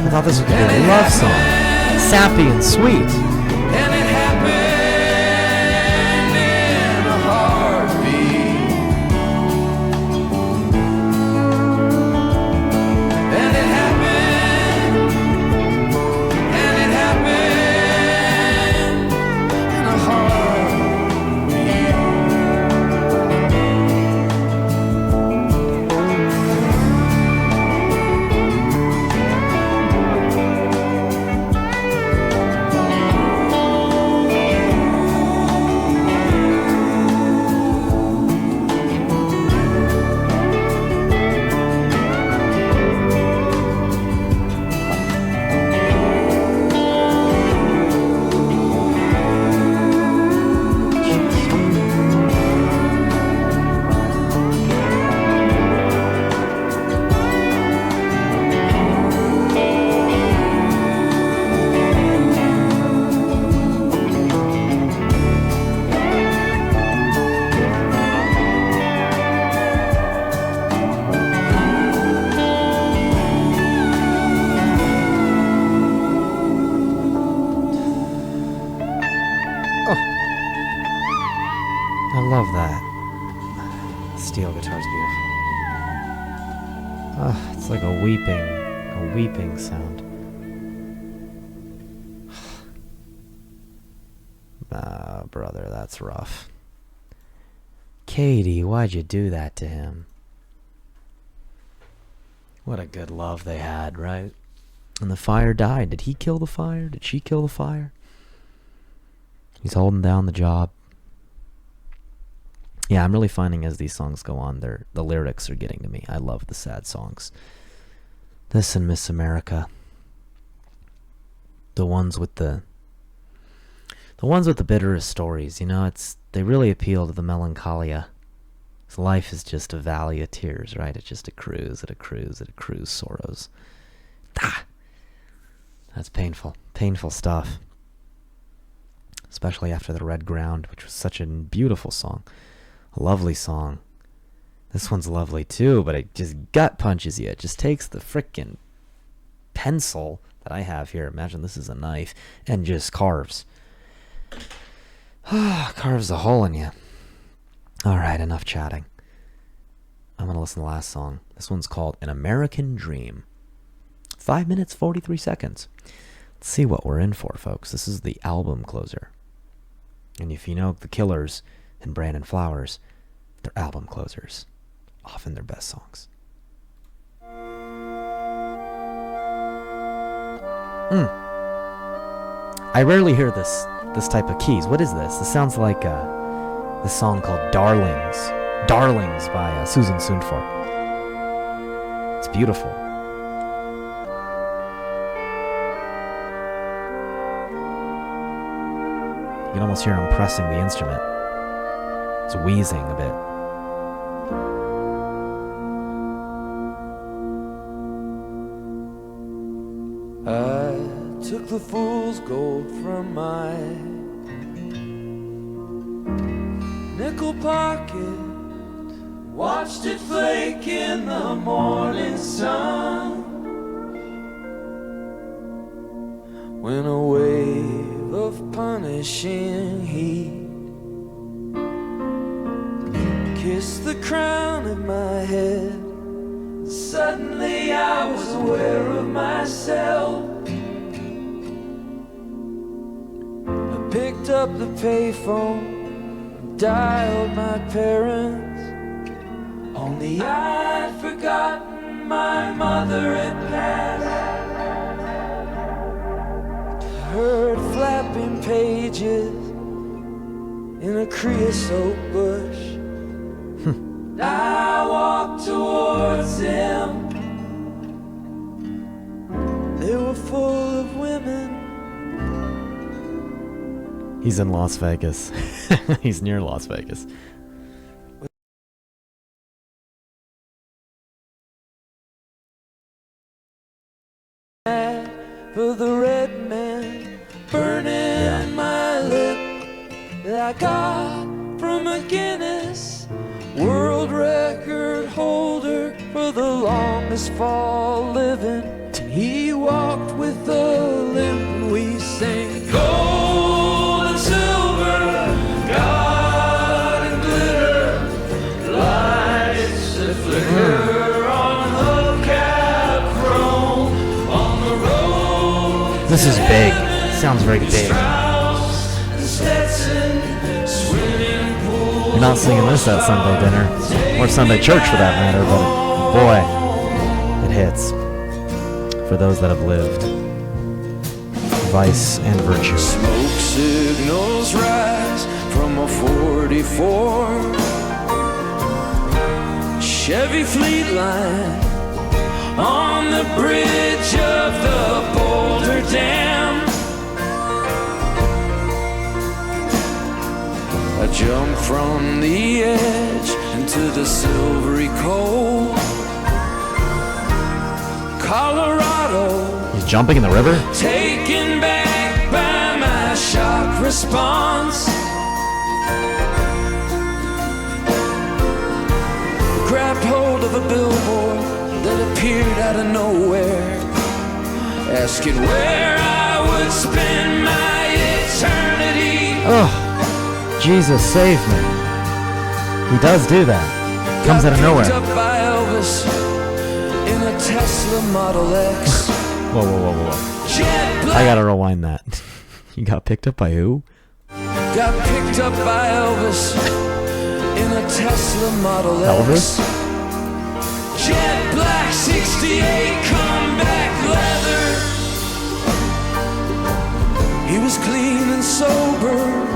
I thought this was going to be a love song. Sappy and sweet. And it happened in a heartbeat. And it happened in a heartbeat. like a weeping sound. Ah, brother, that's rough. Katie, why'd you do that to him? What a good love they had, right? And the fire died. Did he kill the fire? Did she kill the fire? He's holding down the job. Yeah, I'm really finding as these songs go on, the lyrics are getting to me. I love the sad songs. This and Miss America. The ones with the bitterest stories, you know, they really appeal to the melancholia. Life is just a valley of tears, right? It just accrues, sorrows. Ah! That's painful stuff. Especially after The Red Ground, which was such a beautiful song. A lovely song. This one's lovely too, but it just gut punches you. It just takes the frickin' pencil that I have here. Imagine this is a knife, and just carves. Carves a hole in you. Alright, enough chatting. I'm going to listen to the last song. This one's called An American Dream. 5 minutes, 43 seconds. Let's see what we're in for, folks. This is the album closer. And if you know the Killers and Brandon Flowers, they're album closers. Often their best songs. I rarely hear this type of keys. What is this? This sounds like this song called Darlings. Darlings by Susan Sundfort. It's beautiful. You can almost hear him pressing the instrument. It's wheezing a bit. I took the fool's gold from my nickel pocket, watched it flake in the morning sun. When a wave of punishing heat kissed the crown of my head, suddenly I was aware of myself. I picked up the payphone, dialed my parents. Only I'd forgotten my mother had passed. Heard flapping pages in a creosote bush. I walked towards him. They were full of women. He's in Las Vegas. He's near Las Vegas. For the red man burning my lip that I got from a Guinness World Record holder for the longest fall living. He walked with a limp and we sang gold and silver, God and glitter, lights that flicker on hubcap chrome on the road. This is big. Sounds very big. You're not singing this at Sunday dinner, or Sunday church for that matter, but boy, it hits. For those that have lived. Vice and virtue. Smoke signals rise from a 44 Chevy Fleetline on the bridge of the Boulder Dam. I jumped from the edge into the silvery cold Colorado. He's jumping in the river? Taken back by my shock response. Grabbed hold of a billboard that appeared out of nowhere, asking where I would spend my eternity. Oh, Jesus save me. He does do that. Comes out of nowhere. Up by Elvis in a Tesla Model X. Whoa, whoa, whoa, whoa. Jet I black. gotta rewind that. You got picked up by who? Got picked up by Elvis in a Tesla Model Elvis? X. Jet black 68 comeback leather. He was clean and sober.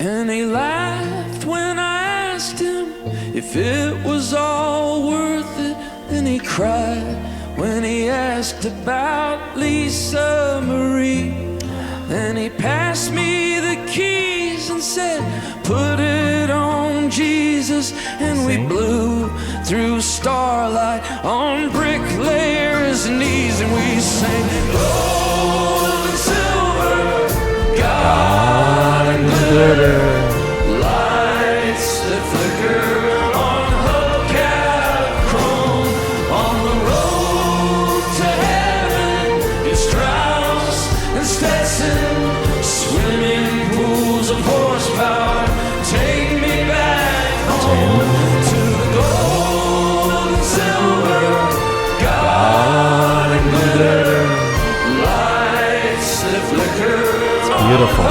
And he laughed when I asked him if it was all worth it. And he cried when he asked about Lisa Marie. Then he passed me the keys and said, put it on Jesus. And we blew through starlight on bricklayers' knees. And we sang gold and silver, God and glitter, lights that flicker on hubcap chrome. On the road to heaven is Strauss and Stetson, swimming pools of horsepower. Take me back home to the gold and silver, God and glitter, lights that flicker. Beautiful.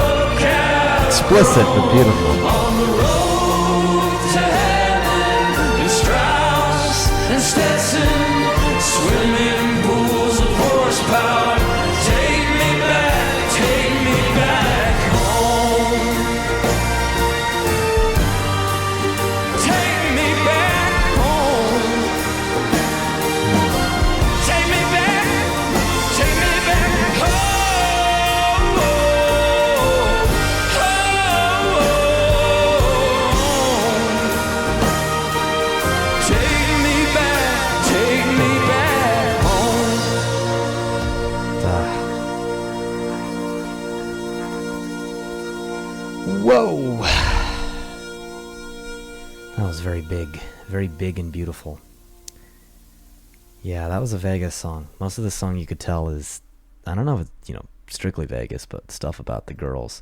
Explicit, but beautiful. On the road to heaven is Strauss and Stetson, swimming pools of horsepower. Take me back home. Take me back home. Take me back home. Take me back home. Whoa! That was very big and beautiful. Yeah, that was a Vegas song. Most of the song you could tell is, I don't know if it's, strictly Vegas, but stuff about the girls.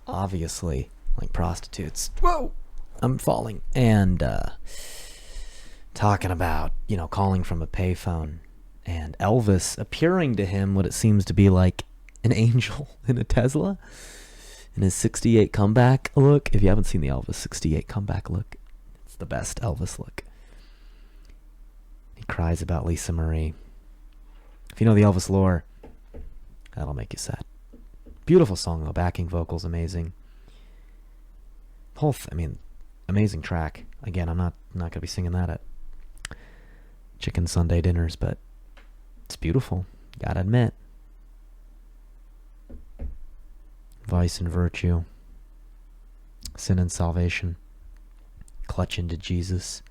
Obviously, like prostitutes. Whoa! I'm falling. And, talking about, calling from a payphone. And Elvis appearing to him what it seems to be like an angel in a Tesla. In his 68 comeback look. If you haven't seen the Elvis 68 comeback look, it's the best Elvis look. He cries about Lisa Marie. If you know the Elvis lore, that'll make you sad. Beautiful song though. Backing vocals amazing. Amazing track. Again, I'm not gonna be singing that at chicken Sunday dinners, but it's beautiful. Gotta admit. Vice and virtue. Sin and salvation. Clutch into Jesus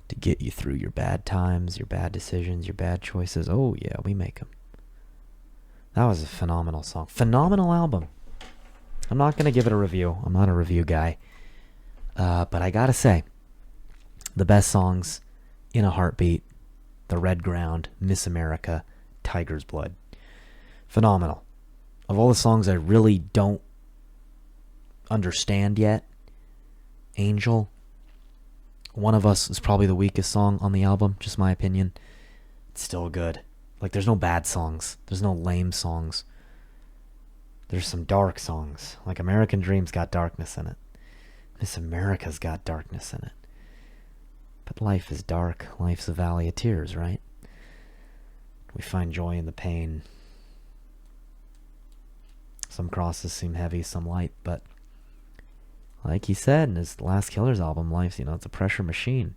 to get you through your bad times, your bad decisions, your bad choices. Oh yeah, we make them. That was a phenomenal song. Phenomenal album. I'm not going to give it a review. I'm not a review guy. But I gotta say, the best songs, In a Heartbeat, The Red Ground, Miss America, Tiger's Blood. Phenomenal. Of all the songs I really don't understand yet, Angel, One of Us is probably the weakest song on the album, just my opinion. It's still good. Like, there's no bad songs. There's no lame songs. There's some dark songs. Like, American Dream's got darkness in it. Miss America's got darkness in it. But life is dark. Life's a valley of tears, right? We find joy in the pain. Some crosses seem heavy, some light, but like he said in his last Killers album, life's, it's a pressure machine.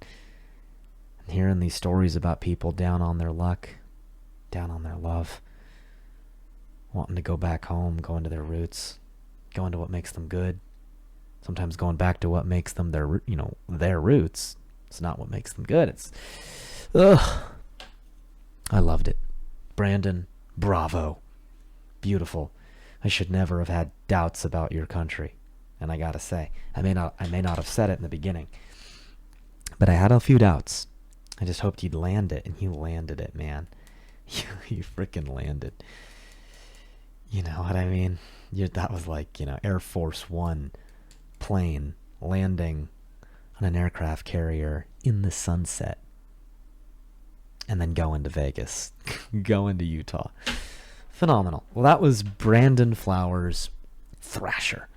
And hearing these stories about people down on their luck, down on their love, wanting to go back home, going to their roots, going to what makes them good, sometimes going back to what makes them their roots. It's not what makes them good. I loved it. Brandon, bravo. Beautiful. I should never have had doubts about your country. And I gotta say, I may not have said it in the beginning, but I had a few doubts. I just hoped you'd land it, and you landed it, man. You freaking landed. You know what I mean? That was like, Air Force One plane landing on an aircraft carrier in the sunset, and then going to Vegas, going to Utah. Phenomenal. Well, that was Brandon Flowers' Thrasher,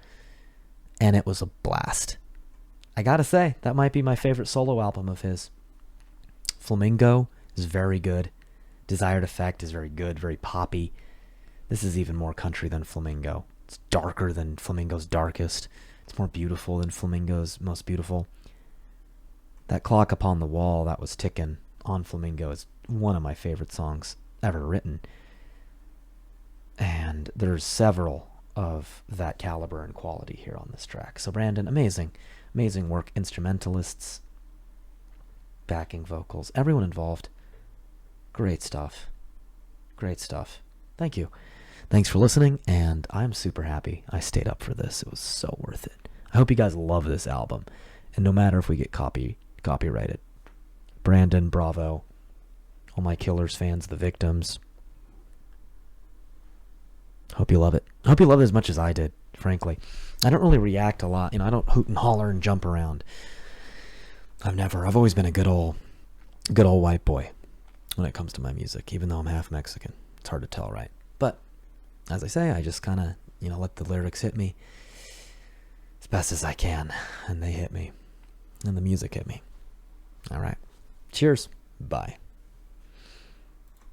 and it was a blast. I gotta say, that might be my favorite solo album of his. Flamingo is very good. Desired Effect is very good, very poppy. This is even more country than Flamingo. It's darker than Flamingo's darkest. It's more beautiful than Flamingo's most beautiful. That Clock Upon the Wall that was ticking on Flamingo is one of my favorite songs ever written. And there's several of that caliber and quality here on this track. So Brandon, amazing work. Instrumentalists, backing vocals, everyone involved. Great stuff. Thank you. Thanks for listening, and I'm super happy I stayed up for this. It was so worth it. I hope you guys love this album, and no matter if we get copyrighted. Brandon, bravo. All my Killers fans, the victims. Hope you love it. I hope you love it as much as I did, frankly. I don't really react a lot. I don't hoot and holler and jump around. I've always been a good old white boy when it comes to my music, even though I'm half Mexican. It's hard to tell, right? But as I say, I just kind of, let the lyrics hit me as best as I can, and they hit me, and the music hit me. All right. Cheers. Bye.